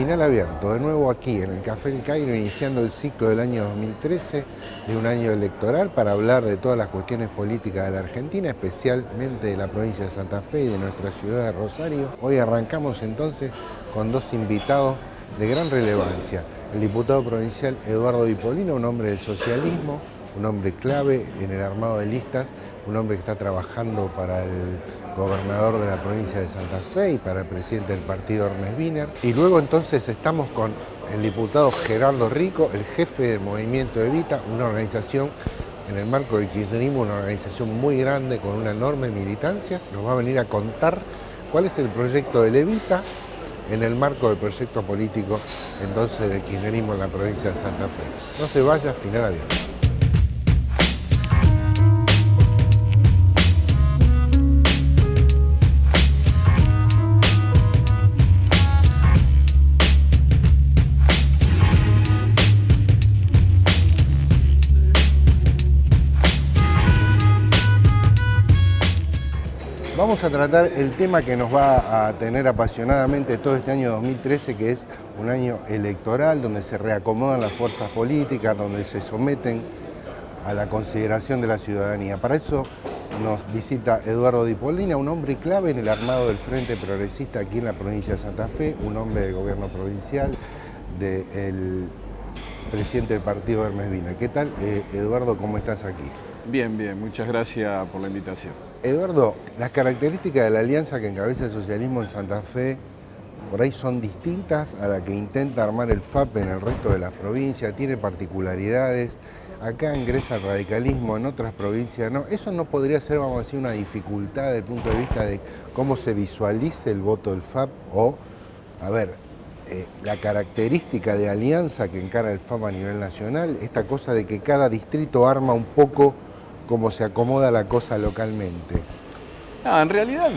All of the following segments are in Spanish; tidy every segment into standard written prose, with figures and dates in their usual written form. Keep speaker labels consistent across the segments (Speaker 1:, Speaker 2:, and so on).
Speaker 1: Final abierto, de nuevo aquí en el Café El Cairo, iniciando el ciclo del año 2013, de un año electoral, para hablar de todas las cuestiones políticas de la Argentina, especialmente de la provincia de Santa Fe y de nuestra ciudad de Rosario. Hoy arrancamos entonces con dos invitados de gran relevancia. El diputado provincial Eduardo Dipolino, un hombre del socialismo, un hombre clave en el armado de listas, un hombre que está trabajando para el gobernador de la provincia de Santa Fe y para el presidente del partido Ernest Wiener. Y luego entonces estamos con el diputado Gerardo Rico, el jefe del movimiento Evita, una organización en el marco del kirchnerismo, una organización muy grande con una enorme militancia. Nos va a venir a contar cuál es el proyecto del Evita en el marco del proyecto político entonces del kirchnerismo en la provincia de Santa Fe. No se vaya, final abierto. Vamos a tratar el tema que nos va a tener apasionadamente todo este año 2013, que es un año electoral, donde se reacomodan las fuerzas políticas, donde se someten a la consideración de la ciudadanía. Para eso nos visita Eduardo Dipolino, un hombre clave en el armado del Frente Progresista aquí en la provincia de Santa Fe, un hombre del gobierno provincial, del presidente del partido Ernest Wiener. ¿Qué tal, Eduardo? ¿Cómo estás aquí?
Speaker 2: Bien, bien, muchas gracias por la invitación.
Speaker 1: Eduardo, las características de la alianza que encabeza el socialismo en Santa Fe por ahí son distintas a la que intenta armar el FAP en el resto de las provincias, tiene particularidades, acá ingresa el radicalismo, en otras provincias no. ¿Eso no podría ser, vamos a decir, una dificultad desde el punto de vista de cómo se visualice el voto del FAP? O, a ver, la característica de alianza que encara el FAP a nivel nacional, esta cosa de que cada distrito arma un poco cómo se acomoda la cosa localmente.
Speaker 2: En realidad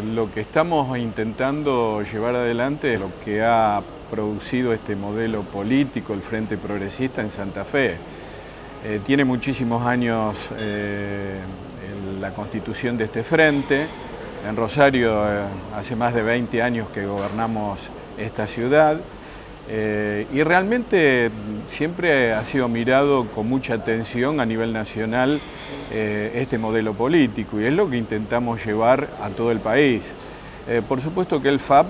Speaker 2: lo que estamos intentando llevar adelante es lo que ha producido este modelo político, el Frente Progresista en Santa Fe. Tiene muchísimos años la constitución de este frente. En Rosario hace más de 20 años que gobernamos esta ciudad. Y realmente siempre ha sido mirado con mucha atención a nivel nacional este modelo político, y es lo que intentamos llevar a todo el país. Por supuesto que el FAP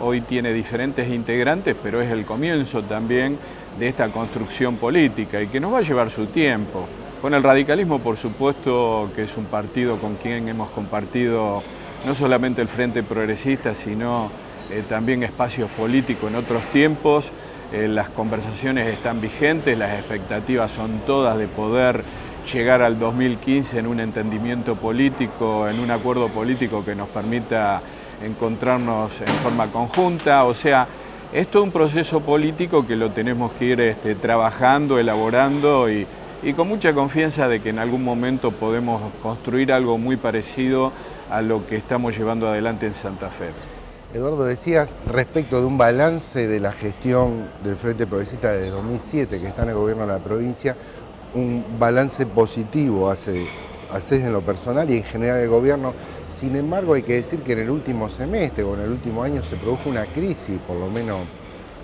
Speaker 2: hoy tiene diferentes integrantes, pero es el comienzo también de esta construcción política y que nos va a llevar su tiempo. Con el radicalismo, por supuesto, que es un partido con quien hemos compartido no solamente el Frente Progresista, sino también espacios políticos en otros tiempos. Las conversaciones están vigentes, las expectativas son todas de poder llegar al 2015 en un entendimiento político, en un acuerdo político que nos permita encontrarnos en forma conjunta. O sea, es todo un proceso político que lo tenemos que ir trabajando, elaborando y con mucha confianza de que en algún momento podemos construir algo muy parecido a lo que estamos llevando adelante en Santa Fe.
Speaker 1: Eduardo, decías respecto de un balance de la gestión del Frente Progresista de 2007, que está en el gobierno de la provincia, un balance positivo haces en lo personal y en general el gobierno. Sin embargo, hay que decir que en el último semestre o en el último año se produjo una crisis, por lo menos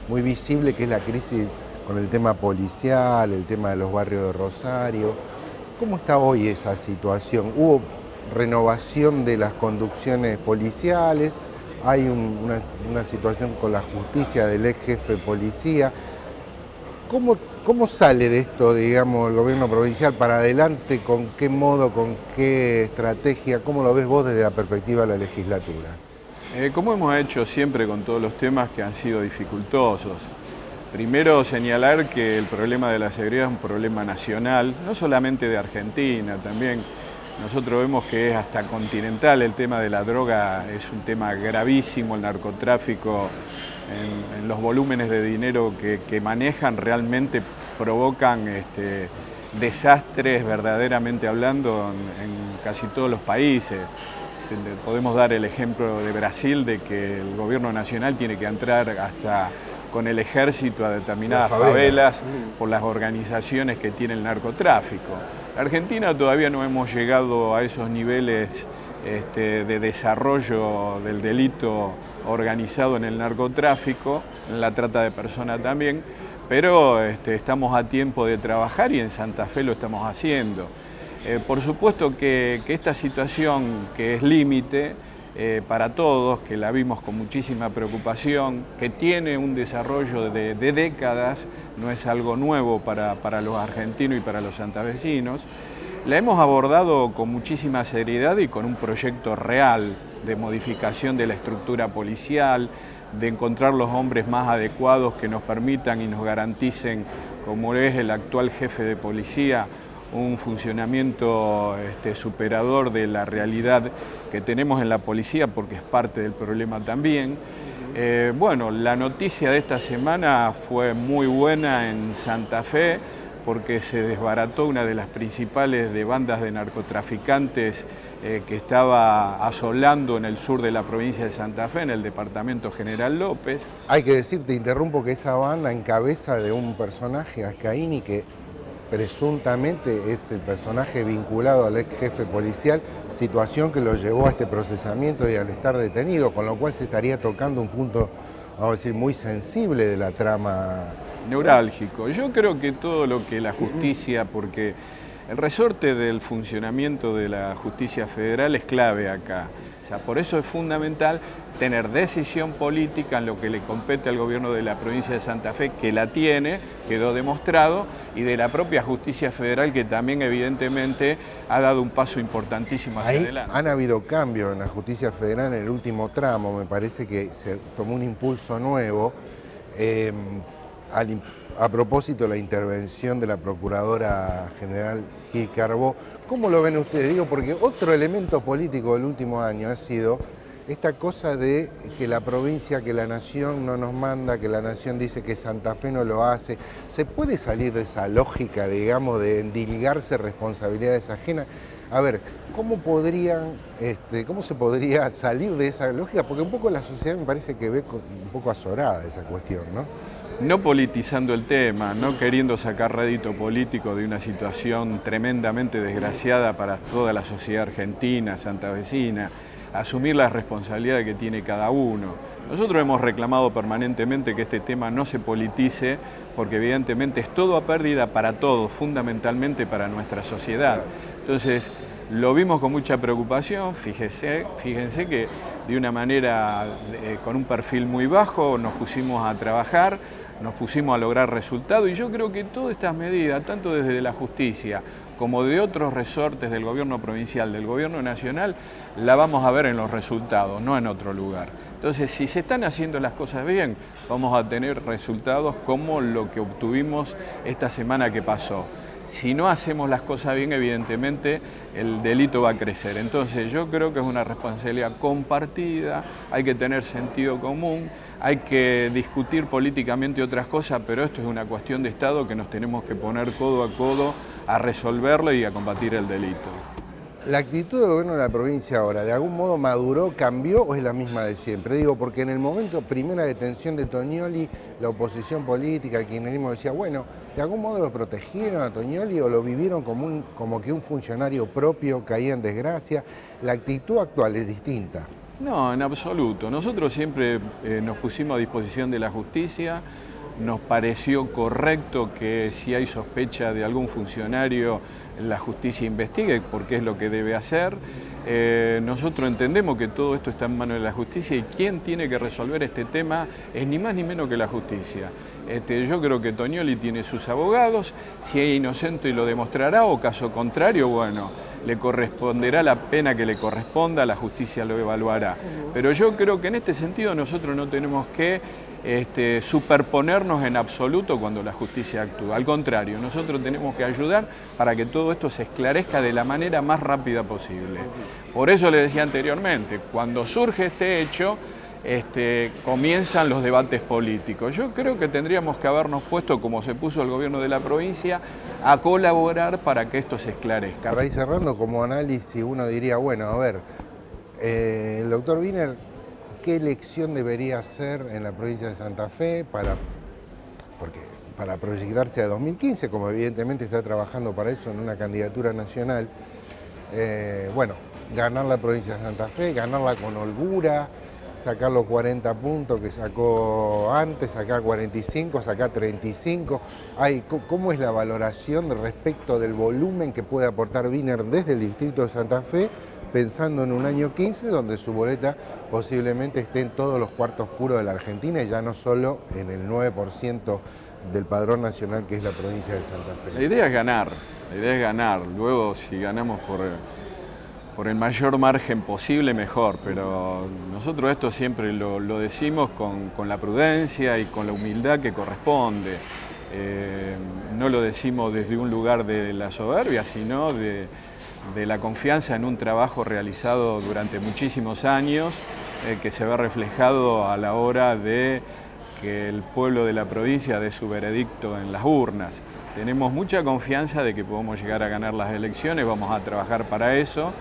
Speaker 1: muy visible, que es la crisis con el tema policial, el tema de los barrios de Rosario. ¿Cómo está hoy esa situación? ¿Hubo renovación de las conducciones policiales? Hay una situación con la justicia del ex jefe de policía. ¿Cómo sale de esto, digamos, el gobierno provincial para adelante? ¿Con qué modo, con qué estrategia? ¿Cómo lo ves vos desde la perspectiva de la legislatura?
Speaker 2: Como hemos hecho siempre con todos los temas que han sido dificultosos. Primero, señalar que el problema de la seguridad es un problema nacional, no solamente de Argentina, también nosotros vemos que es hasta continental. El tema de la droga es un tema gravísimo, el narcotráfico en los volúmenes de dinero que manejan realmente provocan desastres verdaderamente hablando en casi todos los países. Podemos dar el ejemplo de Brasil, de que el gobierno nacional tiene que entrar hasta con el ejército a determinadas favelas por las organizaciones que tiene el narcotráfico. En Argentina todavía no hemos llegado a esos niveles de desarrollo del delito organizado en el narcotráfico, en la trata de personas también, pero estamos a tiempo de trabajar y en Santa Fe lo estamos haciendo. Por supuesto que esta situación que es límite para todos, que la vimos con muchísima preocupación, que tiene un desarrollo de décadas, no es algo nuevo para los argentinos y para los santafesinos, la hemos abordado con muchísima seriedad y con un proyecto real de modificación de la estructura policial, de encontrar los hombres más adecuados que nos permitan y nos garanticen, como es el actual jefe de policía, un funcionamiento superador de la realidad que tenemos en la policía, porque es parte del problema también. Bueno, la noticia de esta semana fue muy buena en Santa Fe, porque se desbarató una de las principales bandas de narcotraficantes que estaba asolando en el sur de la provincia de Santa Fe, en el departamento General López.
Speaker 1: Hay que decir, te interrumpo, que esa banda en cabeza de un personaje, Ascaini, que presuntamente es el personaje vinculado al ex jefe policial, situación que lo llevó a este procesamiento y al estar detenido, con lo cual se estaría tocando un punto, vamos a decir, muy sensible de la trama.
Speaker 2: Neurálgico. Yo creo que todo lo que la justicia, porque el resorte del funcionamiento de la justicia federal es clave acá. O sea, por eso es fundamental tener decisión política en lo que le compete al gobierno de la provincia de Santa Fe, que la tiene, quedó demostrado, y de la propia justicia federal, que también evidentemente ha dado un paso importantísimo hacia adelante.
Speaker 1: Han habido cambios en la justicia federal en el último tramo, me parece que se tomó un impulso nuevo. A propósito de la intervención de la Procuradora General Gil Carbó, ¿cómo lo ven ustedes? Digo, porque otro elemento político del último año ha sido esta cosa de que la provincia, que la nación no nos manda, que la nación dice que Santa Fe no lo hace. ¿Se puede salir de esa lógica, digamos, de endilgarse responsabilidades ajenas? A ver, ¿cómo se podría salir de esa lógica? Porque un poco la sociedad me parece que ve un poco azorada esa cuestión, ¿no?
Speaker 2: No politizando el tema, no queriendo sacar rédito político de una situación tremendamente desgraciada para toda la sociedad argentina, santafesina, asumir las responsabilidades que tiene cada uno. Nosotros hemos reclamado permanentemente que este tema no se politice, porque evidentemente es todo a pérdida para todos, fundamentalmente para nuestra sociedad. Entonces, lo vimos con mucha preocupación. Fíjense que de una manera, con un perfil muy bajo, nos pusimos a trabajar, nos pusimos a lograr resultados, y yo creo que todas estas medidas, tanto desde la justicia como de otros resortes del gobierno provincial, del gobierno nacional, la vamos a ver en los resultados, no en otro lugar. Entonces, si se están haciendo las cosas bien, vamos a tener resultados como lo que obtuvimos esta semana que pasó. Si no hacemos las cosas bien, evidentemente el delito va a crecer. Entonces yo creo que es una responsabilidad compartida, hay que tener sentido común, hay que discutir políticamente otras cosas, pero esto es una cuestión de Estado que nos tenemos que poner codo a codo a resolverlo y a combatir el delito.
Speaker 1: ¿La actitud del gobierno de la provincia ahora, de algún modo maduró, cambió o es la misma de siempre? Digo, porque en el momento, primera detención de Toñoli, la oposición política, el kirchnerismo decía, bueno, ¿de algún modo lo protegieron a Toñoli o lo vivieron como que un funcionario propio caía en desgracia? La actitud actual es distinta.
Speaker 2: No, en absoluto. Nosotros siempre nos pusimos a disposición de la justicia. Nos pareció correcto que si hay sospecha de algún funcionario, la justicia investigue, porque es lo que debe hacer. Nosotros entendemos que todo esto está en manos de la justicia, y quien tiene que resolver este tema es ni más ni menos que la justicia. Yo creo que Toñoli tiene sus abogados, si es inocente lo demostrará, o caso contrario, bueno, le corresponderá la pena que le corresponda, la justicia lo evaluará. Pero yo creo que en este sentido nosotros no tenemos que superponernos en absoluto cuando la justicia actúa. Al contrario, nosotros tenemos que ayudar para que todo esto se esclarezca de la manera más rápida posible. Por eso le decía anteriormente, cuando surge este hecho, comienzan los debates políticos. Yo creo que tendríamos que habernos puesto, como se puso el gobierno de la provincia, a colaborar para que esto se esclarezca.
Speaker 1: Para ir cerrando, como análisis, uno diría, bueno, a ver, el doctor Wiener, ¿qué elección debería hacer en la provincia de Santa Fe para proyectarse a 2015, como evidentemente está trabajando para eso en una candidatura nacional? Bueno, ganar la provincia de Santa Fe, ganarla con holgura, sacar los 40 puntos que sacó antes, sacar 45, sacar 35. ¿Cómo es la valoración respecto del volumen que puede aportar Wiener desde el distrito de Santa Fe, pensando en un año 15 donde su boleta posiblemente esté en todos los cuartos puros de la Argentina y ya no solo en el 9% del padrón nacional que es la provincia de Santa Fe?
Speaker 2: La idea es ganar, luego si ganamos por el mayor margen posible mejor, pero nosotros esto siempre lo decimos con la prudencia y con la humildad que corresponde. No lo decimos desde un lugar de la soberbia, sino de la confianza en un trabajo realizado durante muchísimos años, que se ve reflejado a la hora de que el pueblo de la provincia dé su veredicto en las urnas. Tenemos mucha confianza de que podemos llegar a ganar las elecciones, vamos a trabajar para eso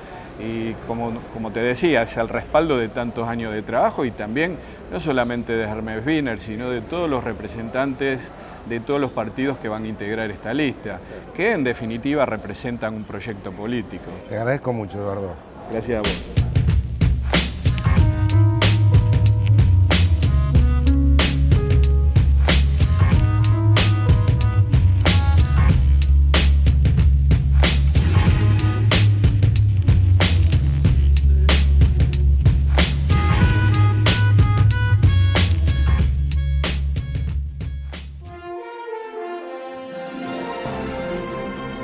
Speaker 2: y como te decía, es el respaldo de tantos años de trabajo y también no solamente de Hermes Wiener, sino de todos los representantes de todos los partidos que van a integrar esta lista, que en definitiva representan un proyecto político.
Speaker 1: Te agradezco mucho, Eduardo.
Speaker 2: Gracias a vos.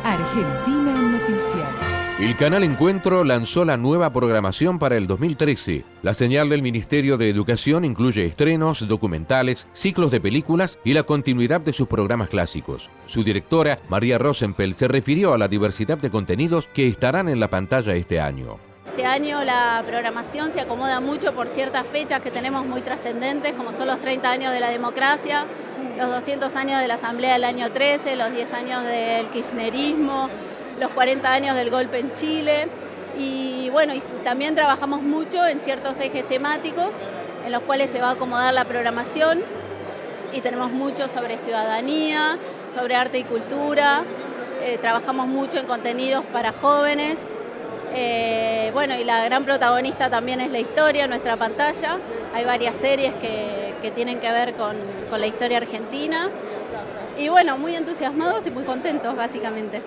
Speaker 3: Argentina en Noticias.
Speaker 4: El canal Encuentro lanzó la nueva programación para el 2013. La señal del Ministerio de Educación incluye estrenos, documentales, ciclos de películas y la continuidad de sus programas clásicos. Su directora, María Rosenfeld, se refirió a la diversidad de contenidos que estarán en la pantalla este año.
Speaker 5: Este año la programación se acomoda mucho por ciertas fechas que tenemos muy trascendentes, como son los 30 años de la democracia, los 200 años de la Asamblea del año 13, los 10 años del kirchnerismo, los 40 años del golpe en Chile. Y bueno, y también trabajamos mucho en ciertos ejes temáticos en los cuales se va a acomodar la programación y tenemos mucho sobre ciudadanía, sobre arte y cultura, trabajamos mucho en contenidos para jóvenes. Bueno, y la gran protagonista también es la historia, nuestra pantalla. Hay varias series que tienen que ver con la historia argentina. Y bueno, muy entusiasmados y muy contentos, básicamente.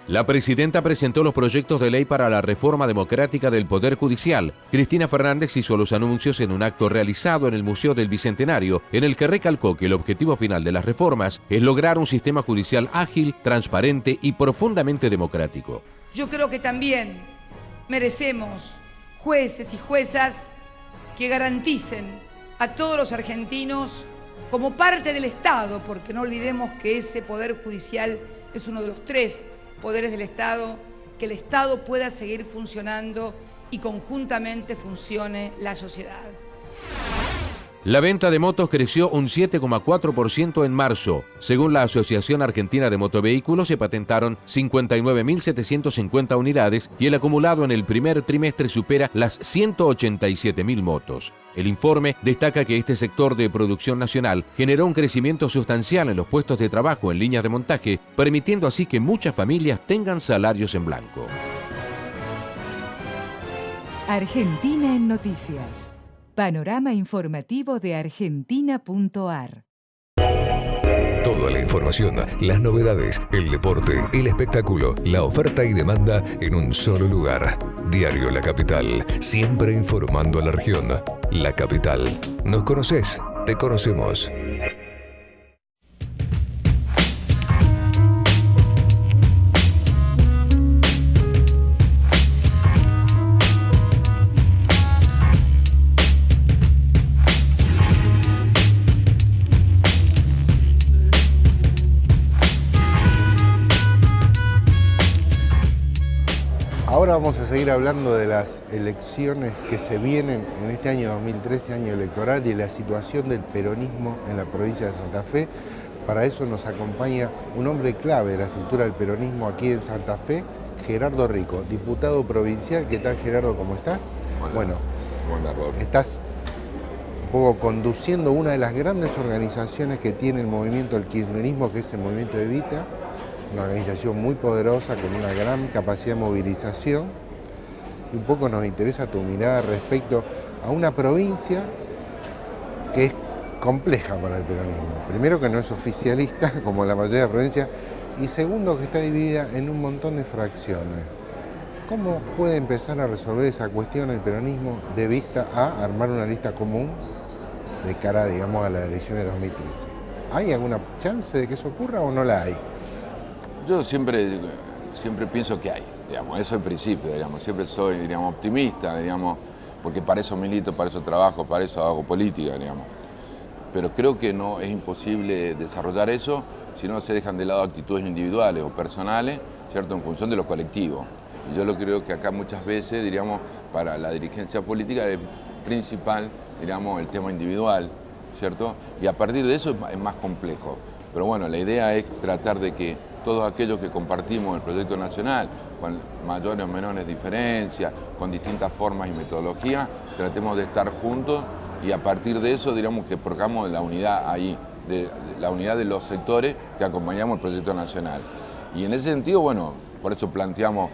Speaker 4: La presidenta presentó los proyectos de ley para la reforma democrática del Poder Judicial. Cristina Fernández hizo los anuncios en un acto realizado en el Museo del Bicentenario, en el que recalcó que el objetivo final de las reformas es lograr un sistema judicial ágil, transparente y profundamente democrático.
Speaker 6: Yo creo que también merecemos jueces y juezas que garanticen a todos los argentinos como parte del Estado, porque no olvidemos que ese Poder Judicial es uno de los 3 poderes del Estado, que el Estado pueda seguir funcionando y conjuntamente funcione la sociedad.
Speaker 4: La venta de motos creció un 7,4% en marzo. Según la Asociación Argentina de Motovehículos, se patentaron 59.750 unidades y el acumulado en el primer trimestre supera las 187.000 motos. El informe destaca que este sector de producción nacional generó un crecimiento sustancial en los puestos de trabajo en líneas de montaje, permitiendo así que muchas familias tengan salarios en blanco.
Speaker 3: Argentina en Noticias. Panorama informativo de argentina.ar.
Speaker 7: Toda la información, las novedades, el deporte, el espectáculo, la oferta y demanda en un solo lugar. Diario La Capital, siempre informando a la región. La Capital. ¿Nos conoces? Te conocemos.
Speaker 1: Ahora vamos a seguir hablando de las elecciones que se vienen en este año 2013, año electoral, y la situación del peronismo en la provincia de Santa Fe. Para eso nos acompaña un hombre clave de la estructura del peronismo aquí en Santa Fe, Gerardo Rico, diputado provincial. ¿Qué tal, Gerardo? ¿Cómo estás?
Speaker 8: Hola.
Speaker 1: Bueno,
Speaker 8: Hola, Rodolfo.
Speaker 1: estás un poco conduciendo una de las grandes organizaciones que tiene el movimiento del kirchnerismo, que es el Movimiento Evita, una organización muy poderosa con una gran capacidad de movilización. y un poco nos interesa tu mirada respecto a una provincia que es compleja para el peronismo. Primero, que no es oficialista, como la mayoría de las provincias, y segundo, que está dividida en un montón de fracciones. ¿Cómo puede empezar a resolver esa cuestión el peronismo de vista a armar una lista común de cara, digamos, a las elecciones de 2013? ¿Hay alguna chance de que eso ocurra o no la hay?
Speaker 8: Yo siempre pienso que hay, digamos, eso es el principio, digamos, siempre soy, digamos, optimista, digamos, porque para eso milito, para eso trabajo, para eso hago política, digamos. Pero creo que no es imposible desarrollar eso si no se dejan de lado actitudes individuales o personales, ¿cierto?, en función de lo colectivo. Y yo lo creo que acá muchas veces, diríamos, para la dirigencia política es principal, diríamos, el tema individual, ¿cierto? Y a partir de eso es más complejo. Pero bueno, la idea es tratar de que todos aquellos que compartimos el proyecto nacional, con mayores o menores diferencias, con distintas formas y metodologías, tratemos de estar juntos y a partir de eso, diríamos, que procuramos la unidad ahí, la unidad de los sectores que acompañamos el proyecto nacional. Y en ese sentido, bueno, por eso planteamos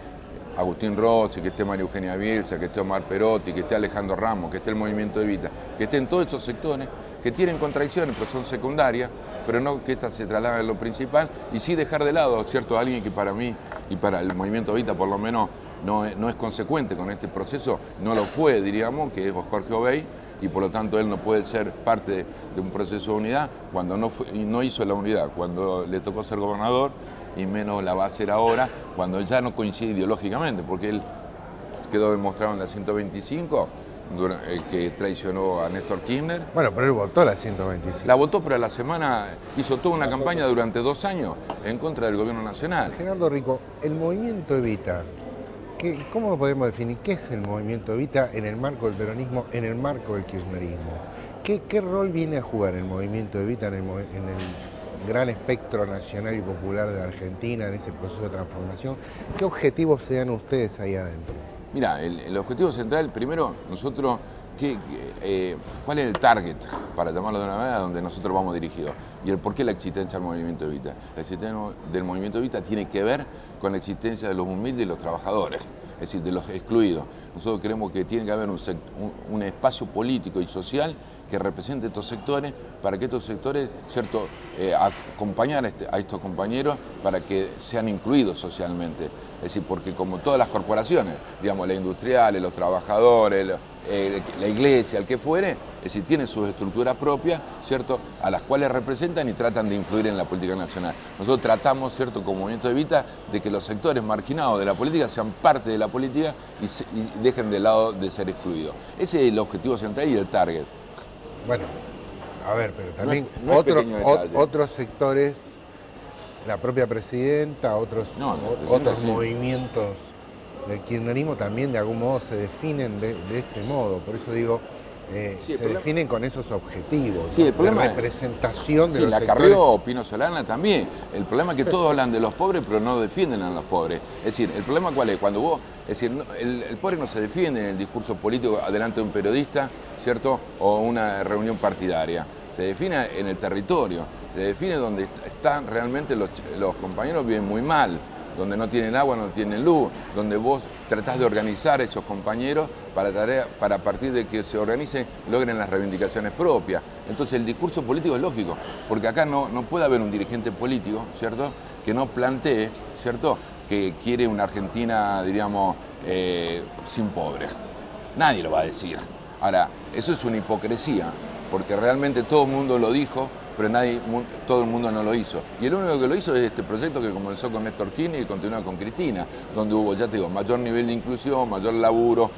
Speaker 8: Agustín Rossi, que esté María Eugenia Bielsa, que esté Omar Perotti, que esté Alejandro Ramos, que esté el Movimiento Evita, que estén todos esos sectores que tienen contradicciones, pero son secundarias, pero no que estas se trasladen a lo principal, y sí dejar de lado, ¿cierto?, a alguien que para mí y para el Movimiento Evita por lo menos no es consecuente con este proceso, no lo fue, diríamos, que es Jorge Obey, y por lo tanto él no puede ser parte de un proceso de unidad cuando no hizo la unidad, cuando le tocó ser gobernador, y menos la va a hacer ahora, cuando ya no coincide ideológicamente, porque él quedó demostrado en la 125, que traicionó a Néstor Kirchner.
Speaker 1: Bueno, pero él votó la 125.
Speaker 8: La votó, pero a la semana hizo toda una campaña durante 2 años en contra del gobierno nacional.
Speaker 1: Gerardo Rico, el Movimiento Evita, ¿cómo lo podemos definir? ¿Qué es el Movimiento Evita en el marco del peronismo, en el marco del kirchnerismo? ¿Qué rol viene a jugar el Movimiento Evita en el gran espectro nacional y popular de Argentina, en ese proceso de transformación? ¿Qué objetivos se dan ustedes ahí adentro?
Speaker 8: Mira, el objetivo central, primero, nosotros, ¿cuál es el target, para llamarlo de una manera, donde nosotros vamos dirigidos? Y el por qué la existencia del Movimiento Evita. La existencia del Movimiento Evita tiene que ver con la existencia de los humildes y los trabajadores, es decir, de los excluidos. Nosotros creemos que tiene que haber un espacio político y social que represente estos sectores, para que estos sectores, ¿cierto?, acompañar a estos compañeros para que sean incluidos socialmente. Es decir, porque como todas las corporaciones, digamos, las industriales, los trabajadores, la iglesia, el que fuere, es decir, tienen sus estructuras propias, ¿cierto?, a las cuales representan y tratan de influir en la política nacional. Nosotros tratamos, ¿cierto?, como Movimiento Evita, de que los sectores marginados de la política sean parte de la política y dejen de lado de ser excluidos. Ese es el objetivo central y el target.
Speaker 1: Bueno, a ver, pero también
Speaker 8: no es
Speaker 1: otros sectores, la propia presidenta, otros movimientos del kirchnerismo también de algún modo se definen de ese modo. Por eso digo, se definen con esos objetivos,
Speaker 8: sí,
Speaker 1: ¿no?,
Speaker 8: el problema
Speaker 1: de representación de los
Speaker 8: la
Speaker 1: sectores.
Speaker 8: Carrió, Pino Solana también. El problema es que todos hablan de los pobres, pero no defienden a los pobres. Es decir, el problema ¿cuál es? Cuando vos, es decir, el pobre no se defiende en el discurso político delante de un periodista, ¿cierto?, o una reunión partidaria. Se define en el territorio, se define donde están realmente los compañeros viven muy mal, donde no tienen agua, no tienen luz, donde vos tratás de organizar a esos compañeros para a partir de que se organicen, logren las reivindicaciones propias. Entonces el discurso político es lógico, porque acá no puede haber un dirigente político, ¿cierto?, que no plantee, ¿cierto?, que quiere una Argentina, diríamos, sin pobres. Nadie lo va a decir. Ahora, eso es una hipocresía, porque realmente todo el mundo lo dijo, pero todo el mundo no lo hizo. Y el único que lo hizo es este proyecto que comenzó con Néstor Kirchner y continúa con Cristina, donde hubo, ya te digo, mayor nivel de inclusión, mayor laburo,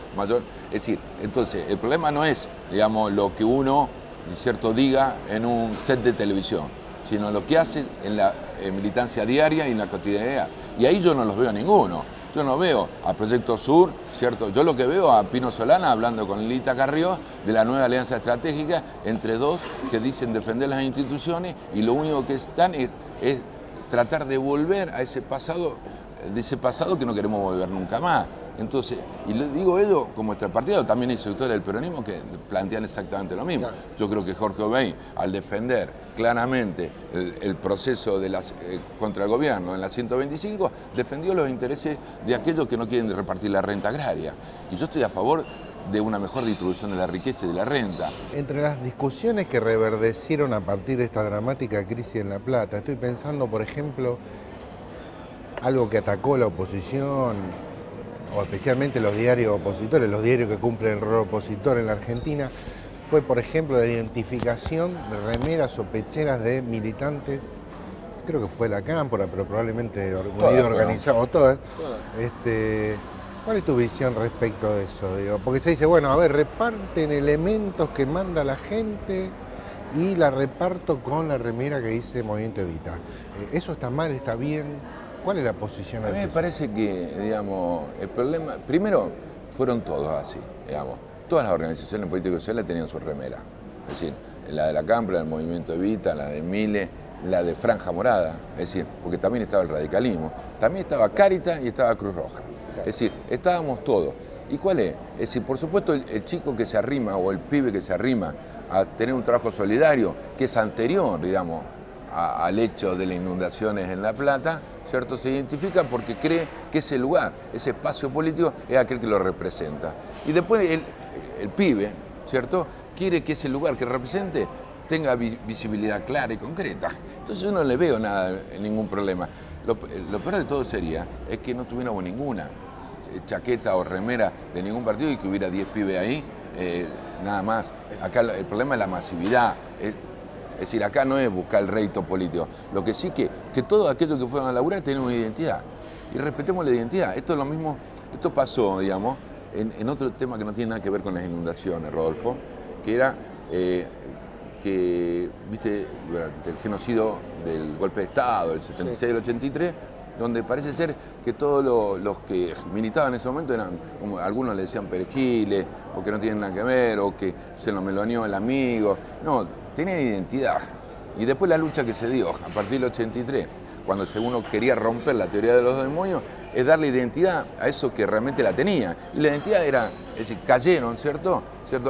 Speaker 8: Es decir, entonces, el problema no es, digamos, lo que uno, ¿cierto?, diga en un set de televisión, sino lo que hace en la militancia diaria y en la cotidianidad. Y ahí yo no los veo a ninguno. Yo no veo a Proyecto Sur, ¿cierto? Yo lo que veo a Pino Solana hablando con Lilita Carrió de la nueva alianza estratégica entre dos que dicen defender las instituciones y lo único que están es tratar de volver a ese pasado, de ese pasado que no queremos volver nunca más. Entonces, y le digo ello como extrapartidario, también hay sectores del peronismo que plantean exactamente lo mismo.
Speaker 1: Claro.
Speaker 8: Yo creo que Jorge Obeid, al defender claramente el proceso contra el gobierno en la 125, defendió los intereses de aquellos que no quieren repartir la renta agraria. Y yo estoy a favor de una mejor distribución de la riqueza y de la renta.
Speaker 1: Entre las discusiones que reverdecieron a partir de esta dramática crisis en La Plata, estoy pensando, por ejemplo, algo que atacó la oposición, o especialmente los diarios opositores, los diarios que cumplen el rol opositor en la Argentina, fue, por ejemplo, la identificación de remeras o pecheras de militantes, creo que fue la Cámpora, pero probablemente unido organizado, todas. ¿Cuál es tu visión respecto de eso? Digo, porque se dice, bueno, a ver, reparten elementos que manda la gente y la reparto con la remera que dice Movimiento Evita. ¿Eso está mal, está bien? ¿Cuál es la posición?
Speaker 8: A mí me parece que, digamos, el problema, primero, fueron todos así, digamos. Todas las organizaciones políticas y sociales tenían su remera. Es decir, la de la Cámpora, el Movimiento Evita, la de Mile, la de Franja Morada, es decir, porque también estaba el radicalismo, también estaba Cáritas y estaba Cruz Roja. Es decir, estábamos todos. ¿Y cuál es? Es decir, por supuesto, el chico que se arrima o el pibe que se arrima a tener un trabajo solidario, que es anterior, digamos, al hecho de las inundaciones en La Plata, ¿cierto? Se identifica porque cree que ese lugar, ese espacio político, es aquel que lo representa. Y después el pibe, ¿cierto?, quiere que ese lugar que represente tenga visibilidad clara y concreta. Entonces yo no le veo ningún problema. Lo peor de todo sería es que no tuviéramos ninguna chaqueta o remera de ningún partido y que hubiera 10 pibes ahí, nada más. Acá el problema es la masividad. Es decir, acá no es buscar el rédito político. Lo que sí que todos aquellos que fueron a laburar tienen una identidad. Y respetemos la identidad. Esto es lo mismo, esto pasó, digamos, en otro tema que no tiene nada que ver con las inundaciones, Rodolfo, que era que, viste, durante el genocidio del golpe de Estado, del 76 y el 83, donde parece ser que todos los que militaban en ese momento eran, como algunos le decían perejiles, o que no tienen nada que ver, o que se lo meloneó el amigo. No, tenían identidad. Y después la lucha que se dio a partir del 83, cuando uno quería romper la teoría de los demonios, es darle identidad a eso que realmente la tenía. Y la identidad era, es decir, cayeron, ¿cierto?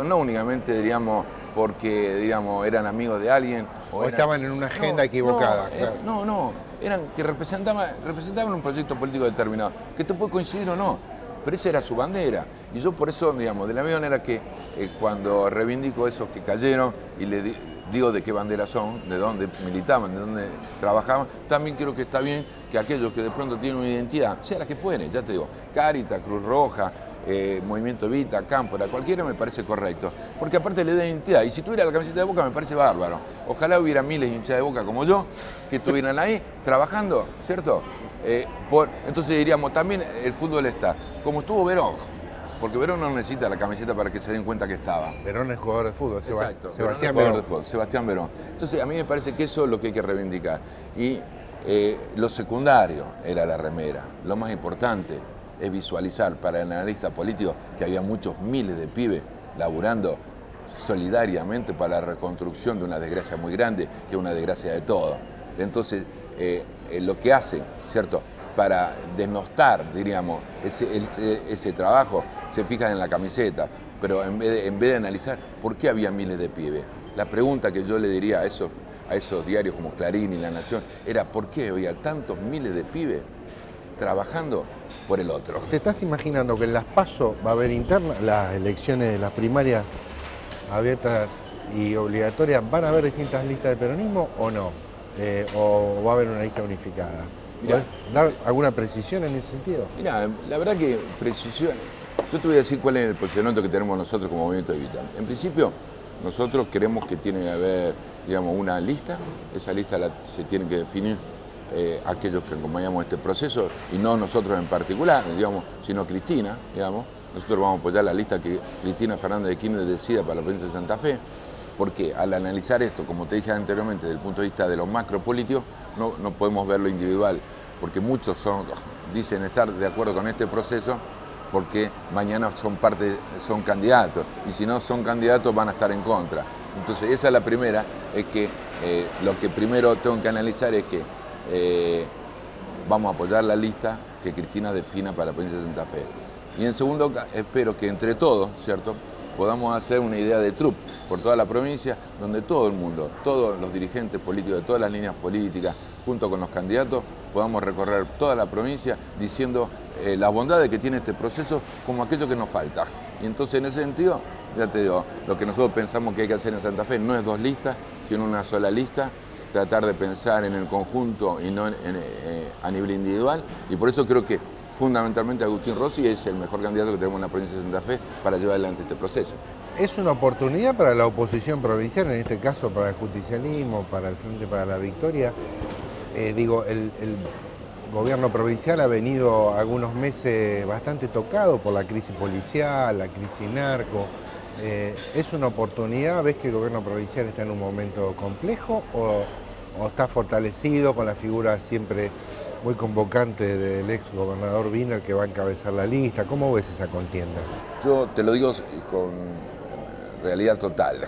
Speaker 8: No únicamente, diríamos, porque, digamos, eran amigos de alguien.
Speaker 1: O estaban en una agenda equivocada.
Speaker 8: No, eran que representaban un proyecto político determinado, que te puede coincidir o no, pero esa era su bandera. Y yo por eso, digamos, de la misma manera que cuando reivindico esos que cayeron y les digo de qué bandera son, de dónde militaban, de dónde trabajaban, también creo que está bien que aquellos que de pronto tienen una identidad, sea la que fuere, ya te digo, Cáritas, Cruz Roja, Movimiento Evita, Cámpora, cualquiera me parece correcto, porque aparte le da identidad, y si tuviera la camiseta de Boca me parece bárbaro. Ojalá hubiera miles de hinchas de Boca como yo, que estuvieran ahí trabajando, ¿cierto? Entonces diríamos, también el fútbol está, como estuvo Verón, porque Verón no necesita la camiseta para que se den cuenta que estaba.
Speaker 1: Verón es jugador de fútbol,
Speaker 8: exacto,
Speaker 1: Sebastián
Speaker 8: Verón. Sebastián Verón. Entonces a mí me parece que eso es lo que hay que reivindicar. Y lo secundario era la remera, lo más importante es visualizar para el analista político que había muchos miles de pibes laburando solidariamente para la reconstrucción de una desgracia muy grande, que es una desgracia de todos. Entonces, lo que hacen, ¿cierto?, para denostar, diríamos, ese trabajo, se fijan en la camiseta, pero en vez de analizar por qué había miles de pibes. La pregunta que yo le diría a esos diarios como Clarín y La Nación era ¿por qué había tantos miles de pibes trabajando por el otro?
Speaker 1: ¿Te estás imaginando que en las PASO va a haber internas, las elecciones de las primarias abiertas y obligatorias, van a haber distintas listas de peronismo o no? ¿O va a haber una lista unificada? ¿Puedes dar alguna precisión en ese sentido?
Speaker 8: Mira, la verdad que precisión. Yo te voy a decir cuál es el posicionamiento que tenemos nosotros como Movimiento Evita. En principio, nosotros queremos que tiene que haber, digamos, una lista. Esa lista se tiene que definir aquellos que acompañamos este proceso, y no nosotros en particular, digamos, sino Cristina, digamos. Nosotros vamos a apoyar la lista que Cristina Fernández de Kirchner decida para la provincia de Santa Fe, porque al analizar esto, como te dije anteriormente, desde el punto de vista de los macropolíticos, no podemos ver lo individual, porque muchos dicen estar de acuerdo con este proceso porque mañana son candidatos, y si no son candidatos van a estar en contra. Entonces esa es la primera, es que lo que primero tengo que analizar es que vamos a apoyar la lista que Cristina defina para la provincia de Santa Fe. Y en segundo, espero que entre todos, ¿cierto?, podamos hacer una idea de trup por toda la provincia, donde todo el mundo, todos los dirigentes políticos de todas las líneas políticas, junto con los candidatos, podamos recorrer toda la provincia diciendo las bondades que tiene este proceso como aquello que nos falta. Y entonces en ese sentido, ya te digo, lo que nosotros pensamos que hay que hacer en Santa Fe no es 2 listas, sino una sola lista, tratar de pensar en el conjunto y no a nivel individual, y por eso creo que fundamentalmente Agustín Rossi es el mejor candidato que tenemos en la provincia de Santa Fe para llevar adelante este proceso.
Speaker 1: Es una oportunidad para la oposición provincial, en este caso para el justicialismo, para el Frente para la Victoria. El gobierno provincial ha venido algunos meses bastante tocado por la crisis policial, la crisis narco. ¿Es una oportunidad? ¿Ves que el gobierno provincial está en un momento complejo o está fortalecido con la figura siempre muy convocante del ex gobernador Wiener que va a encabezar la lista? ¿Cómo ves esa contienda?
Speaker 8: Yo te lo digo con realidad total.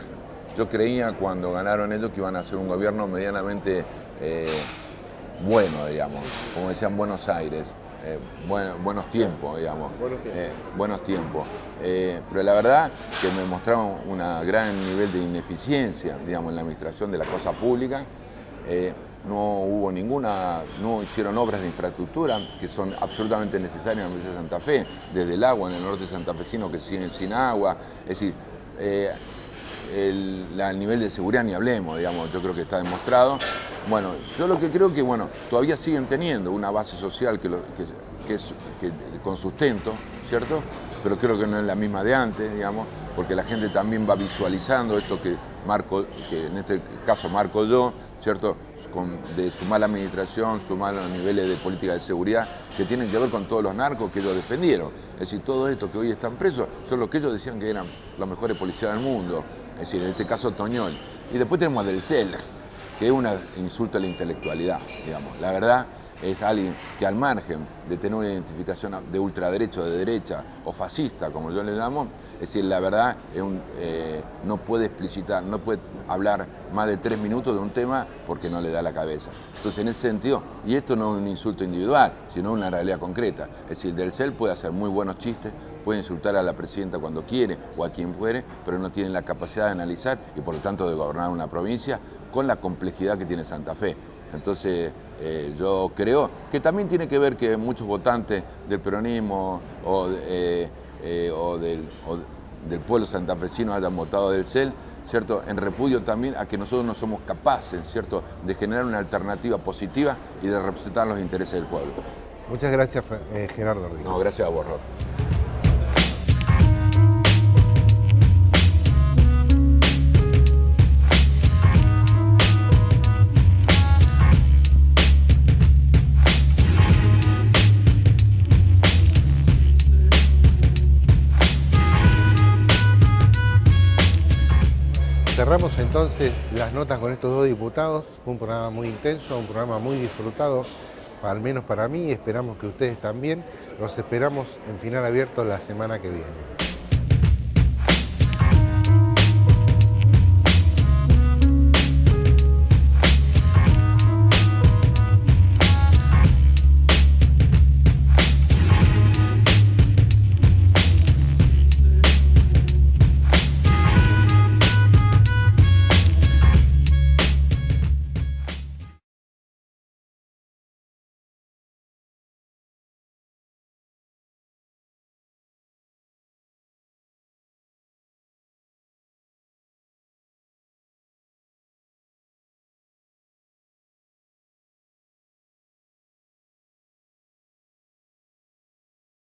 Speaker 8: Yo creía cuando ganaron ellos que iban a hacer un gobierno medianamente bueno, digamos, como decían Buenos Aires, buenos tiempos, digamos. Buenos tiempos. Pero la verdad que me mostraron un gran nivel de ineficiencia, digamos, en la administración de la cosa pública. No hicieron obras de infraestructura que son absolutamente necesarias en la provincia de Santa Fe, desde el agua en el norte santafesino que siguen sin agua, es decir, el nivel de seguridad ni hablemos, digamos, yo creo que está demostrado. Bueno, yo lo que creo que, todavía siguen teniendo una base social que con sustento, ¿cierto? Pero creo que no es la misma de antes, digamos, porque la gente también va visualizando esto que en este caso marco yo, ¿cierto?, de su mala administración, sus malos niveles de política de seguridad, que tienen que ver con todos los narcos que ellos defendieron. Es decir, todo esto que hoy están presos son los que ellos decían que eran los mejores policías del mundo, es decir, en este caso Toñol. Y después tenemos a Del Cel, que es un insulto a la intelectualidad, digamos. La verdad es alguien que al margen de tener una identificación de ultraderecha o de derecha o fascista, como yo le llamo, es decir, la verdad no puede explicitar, no puede hablar más de 3 minutos de un tema porque no le da la cabeza. Entonces, en ese sentido, y esto no es un insulto individual, sino una realidad concreta. Es decir, Del Cel puede hacer muy buenos chistes, puede insultar a la presidenta cuando quiere o a quien fuere, pero no tiene la capacidad de analizar y por lo tanto de gobernar una provincia con la complejidad que tiene Santa Fe. Entonces, yo creo que también tiene que ver que muchos votantes del peronismo o del pueblo santafesino hayan votado Del Cel, ¿cierto?, en repudio también a que nosotros no somos capaces, ¿cierto?, de generar una alternativa positiva y de representar los intereses del pueblo.
Speaker 1: Muchas gracias, Gerardo Rico.
Speaker 8: No, gracias a vos, Rolf.
Speaker 1: Cerramos entonces las notas con estos 2 diputados. Fue un programa muy intenso, un programa muy disfrutado, al menos para mí, y esperamos que ustedes también. Los esperamos en Final Abierto la semana que viene.